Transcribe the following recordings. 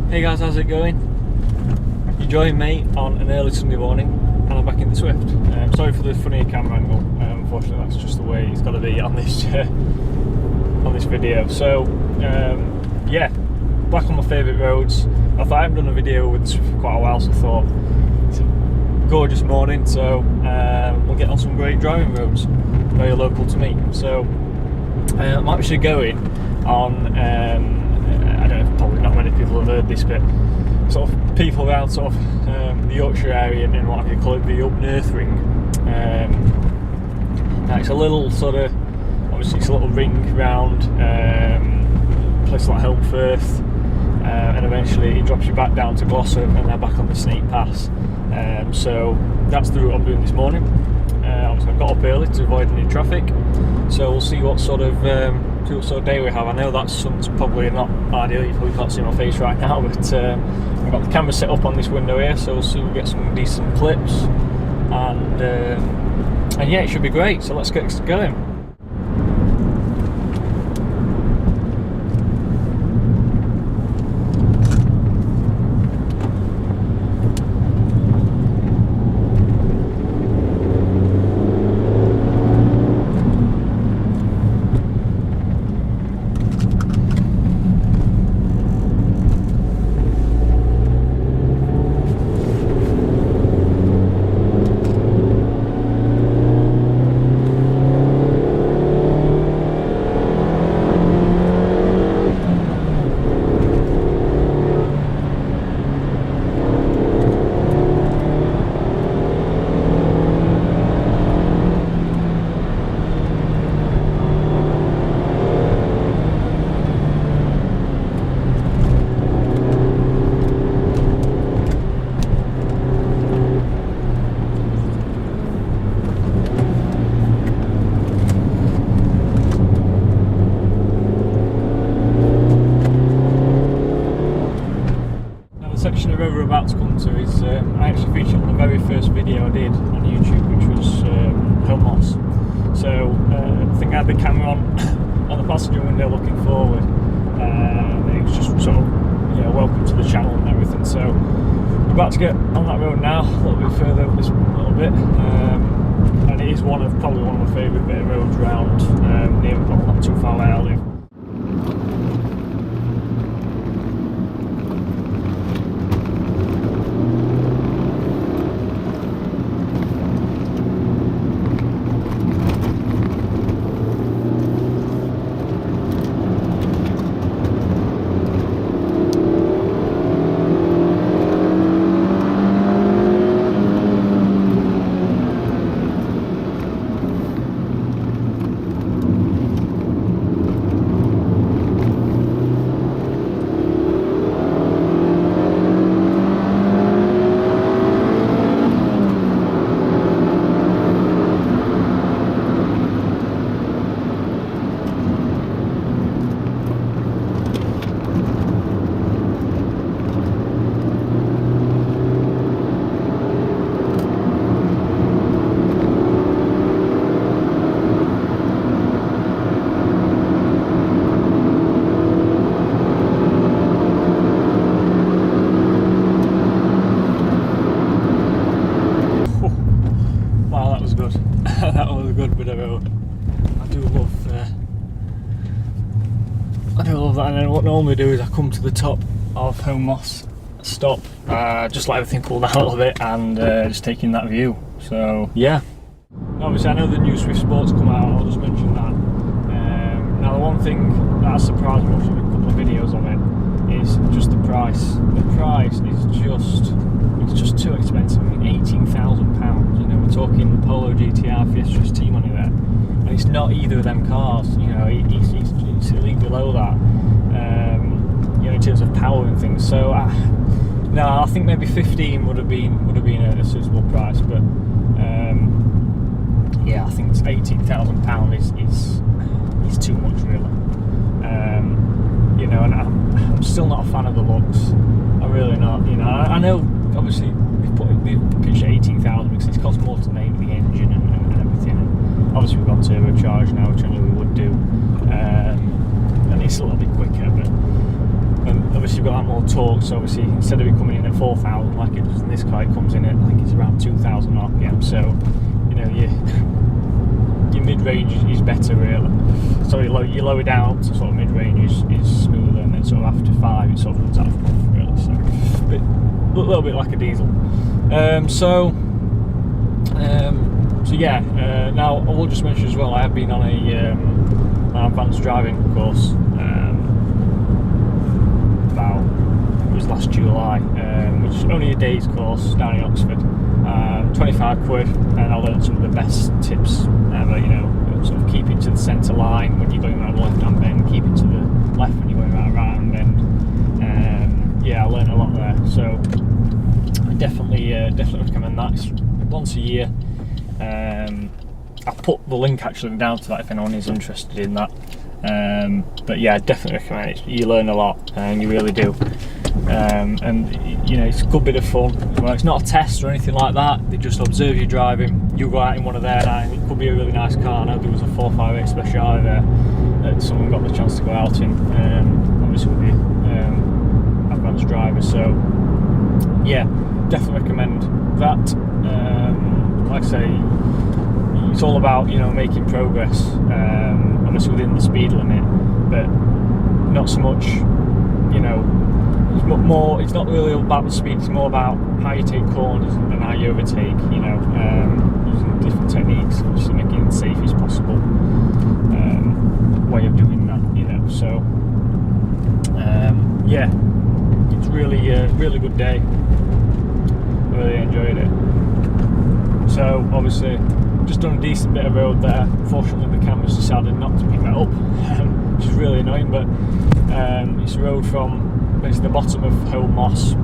Hey guys, how's it going? You join me on an early Sunday morning and I'm back in the Swift. Sorry for the funny camera angle, unfortunately that's just the way it's got to be on this video. So yeah, back on my favourite roads. I thought I haven't done a video with the Swift for quite a while, so I thought it's a gorgeous morning, so we'll get on some great driving roads very local to me. So I'm actually going on I don't know, probably not many people have heard this, but sort of people around sort of the Yorkshire area and what have you call it, the Up North Ring. Now it's a little sort of, obviously it's a little ring round places like Helmfirth, and eventually it drops you back down to Gloucester and then back on the Snake Pass. So that's the route I'm doing this morning. Obviously I've got up early to avoid any traffic, so we'll see what sort of day we have. I know that sun's probably not ideal, you probably can't see my face right now, but I've got the camera set up on this window here, so we'll see, we'll get some decent clips, and yeah, it should be great, so let's get going. Section of road we're about to come to is I actually featured on the very first video I did on YouTube, which was Holme Moss. So I think I had the camera on the passenger window looking forward, and it was just sort of, you know, welcome to the channel and everything. So we're about to get on that road now, a little bit further up this little bit, and it is probably one of my favourite bit of roads round near, not too far where I live. That was a good bit of road. I do love that. And then what I normally do is I come to the top of Holme Moss, stop, just let everything cool down a little bit, and just taking that view. So yeah. Obviously I know the new Swift Sport's come out, I'll just mention that. Now the one thing that has surprised me watching a couple of videos of it is just the price. The price is just too expensive. I mean, £18,000. You know, we're talking Polo GTR, Fiesta ST money there, and it's not either of them cars. You know, it's a league below that. You know, in terms of power and things. So no, I think maybe 15 would have been a suitable price, but yeah, I think £18,000 is too much, really. You know, and I'm still not a fan of the looks. I'm really not. You know, I know obviously we've pitched 18,000 because it's cost more to make the engine and everything. And obviously we've got turbocharged now, which I knew we would do, and it's a little bit quicker. But obviously you've got that more torque, so obviously instead of it coming in at 4,000 like it does in this car, it comes in at, I think it's around 2,000 RPM, so you know your mid-range is better really. So you lower down up to sort of mid-range is smoother, and then sort of after 5 it sort of runs out of puff really, so a little bit like a diesel. So yeah, now I will just mention as well, I have been on an advanced driving course about, it was last July, which is only a day's course down in Oxford. 25 quid, and I learned some of the best tips ever, you know, sort of keep it to the centre line when you're going around the left hand bend, keep it to the left when you're going around the right hand bend. Yeah, I learned a lot there, so I definitely recommend that. It's once a year. I'll put the link actually down to that if anyone is interested in that. But yeah, I definitely recommend it. You learn a lot, and you really do. And you know, it's a good bit of fun. Well, it's not a test or anything like that. They just observe you driving. You go out in one of their, and it could be a really nice car. I know there was a 458 Speciale there that someone got the chance to go out in. Obviously with the advanced driver. So yeah, definitely recommend that. Like I say, it's all about, you know, making progress, obviously within the speed limit, but not so much, you know, it's more, it's not really about the speed, it's more about how you take corners and how you overtake, you know, using different techniques, obviously making it as safe as possible, way of doing that, you know. So yeah, it's really really good day, really enjoyed it. So obviously just done a decent bit of road there. Unfortunately the camera's decided not to pick that up, which is really annoying, but it's a road from basically the bottom of Holme Moss, a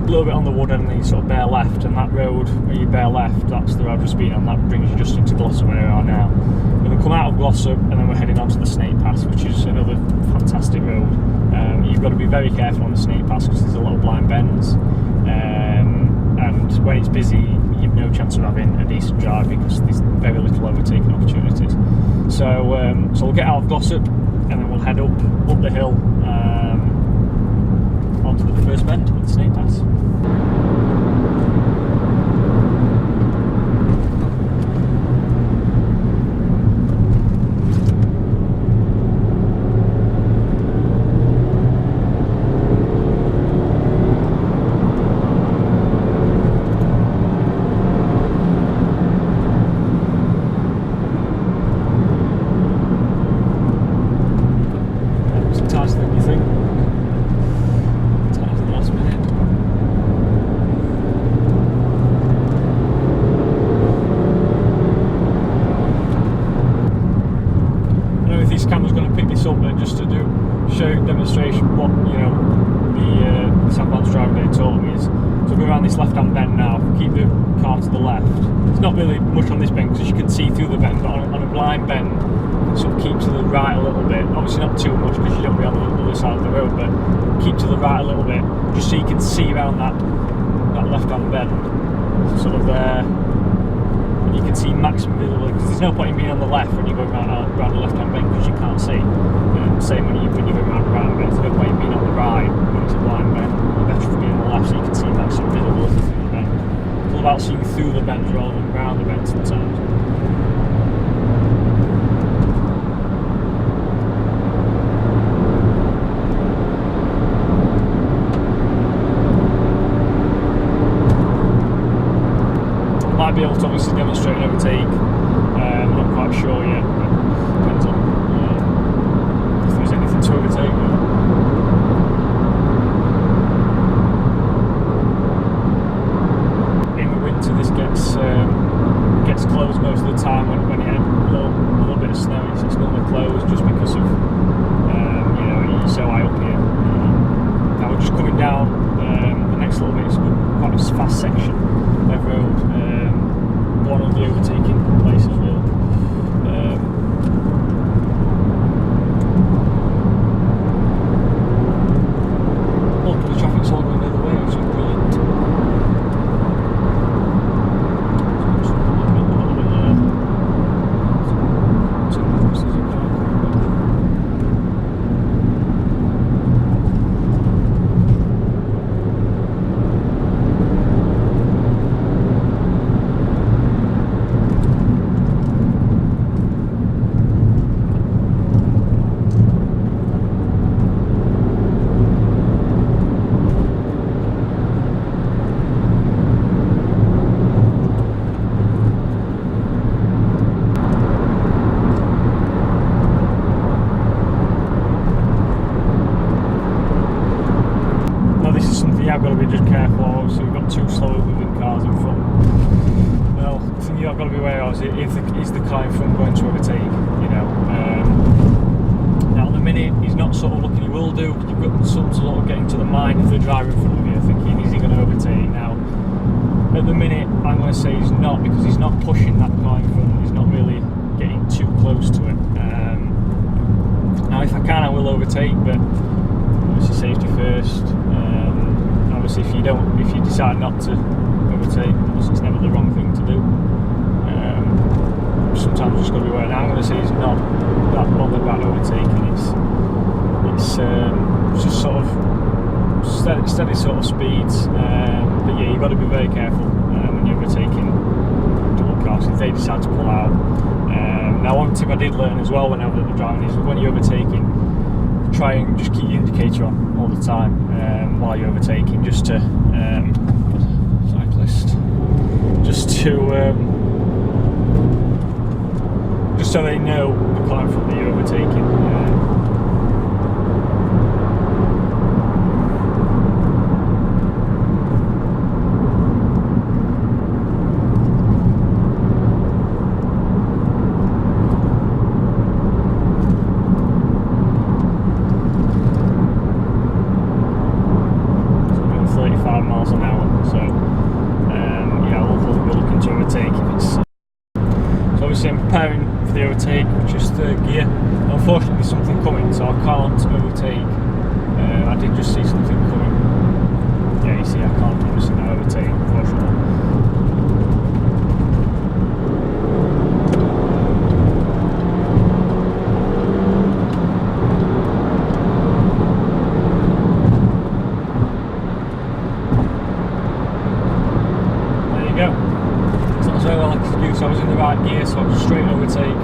little bit on the wood, and then you sort of bear left, and that road where you bear left, that's the road I've just been on. That brings you just into Glossop where we are now. We're going to come out of Glossop and then we're heading on to the Snake Pass, which is another fantastic road. You've got to be very careful on the Snake Pass because there's a lot of blind bends, and when it's busy you've no chance of having a decent drive because there's very little overtaking opportunities. So we'll get out of Glossop and then we'll head up the hill onto the first bend of the Snake Pass. Just to show demonstration what, you know, the advanced driving day taught me is to go around this left-hand bend now, keep the car to the left. It's not really much on this bend because you can see through the bend, but on a blind bend, sort of keep to the right a little bit. Obviously not too much because you don't be on the other side of the road, but keep to the right a little bit, just so you can see around that left-hand bend, sort of there. You can see maximum visibility because there's no point in being on the left when you're going around the left-hand bend because you can't see. Same when you're going around the right bend, there's no point in being on the right when it's a blind bend. You're better for being on the left so you can see maximum visibility through the bend. It's all about seeing through the bend rather than around the bend sometimes. Might be able to obviously demonstrate an overtake, I'm not quite sure yet, but depends on if there's anything to overtake. In the winter this gets closed most of the time when you have a little bit of snow. It's normally closed just because of you know, it's so high up here. Now we're just coming down the next little bit. It's quite a fast section of road. One of the overtaking places really. Look, the traffic's all going the other way, which is brilliant. So a little bit there. going too slow moving cars in front. Well, the thing you've got to be aware of is the car in front going to overtake, you know. Now at the minute he's not sort of looking, he will do. You've got some sort of getting to the mind of the driver in front of you, thinking is he going to overtake now. At the minute I'm going to say he's not, because he's not pushing that car in front, he's not really getting too close to it. Now if I can I will overtake, but obviously safety first. Obviously if you decide not to overtake, it's never the wrong thing to do. Sometimes you just got to be aware. Now I'm going to say he's not that bothered about overtaking. It's just sort of steady sort of speeds. But yeah, you've got to be very careful when you're overtaking double cars if they decide to pull out. Now one tip I did learn as well when I was driving is when you're overtaking, try and just keep your indicator on all the time while you're overtaking, just to just so they know the car in front that you're overtaking. I'm preparing for the overtake, which is third gear. Unfortunately there's something coming, so I can't overtake. I did just see something coming. Yeah, you see I can't obviously now overtake, unfortunately. There you go. So well I could do, so I was in the right gear, so I was straight overtake.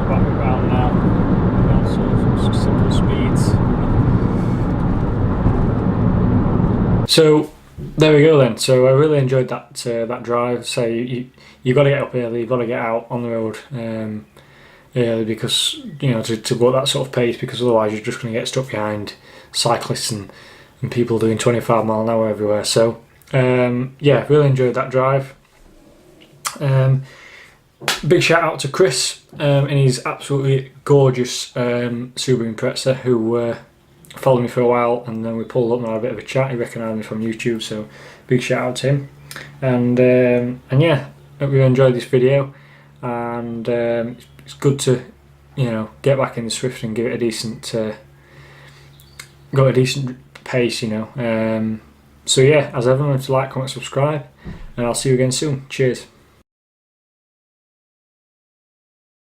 Back around now, sort of simple speeds. So there we go then. So I really enjoyed that that drive. So you got to get up early, you've got to get out on the road early, because you know to go at that sort of pace, because otherwise you're just going to get stuck behind cyclists and people doing 25 mile an hour everywhere. So yeah, really enjoyed that drive. Big shout out to Chris and his absolutely gorgeous Subaru Impreza, who followed me for a while, and then we pulled up and had a bit of a chat. He recognised me from YouTube, so big shout out to him. And yeah, hope you enjoyed this video, and it's good to, you know, get back in the Swift and give it a decent got a decent pace, you know. So yeah, as ever, remember to like, comment, subscribe, and I'll see you again soon. Cheers.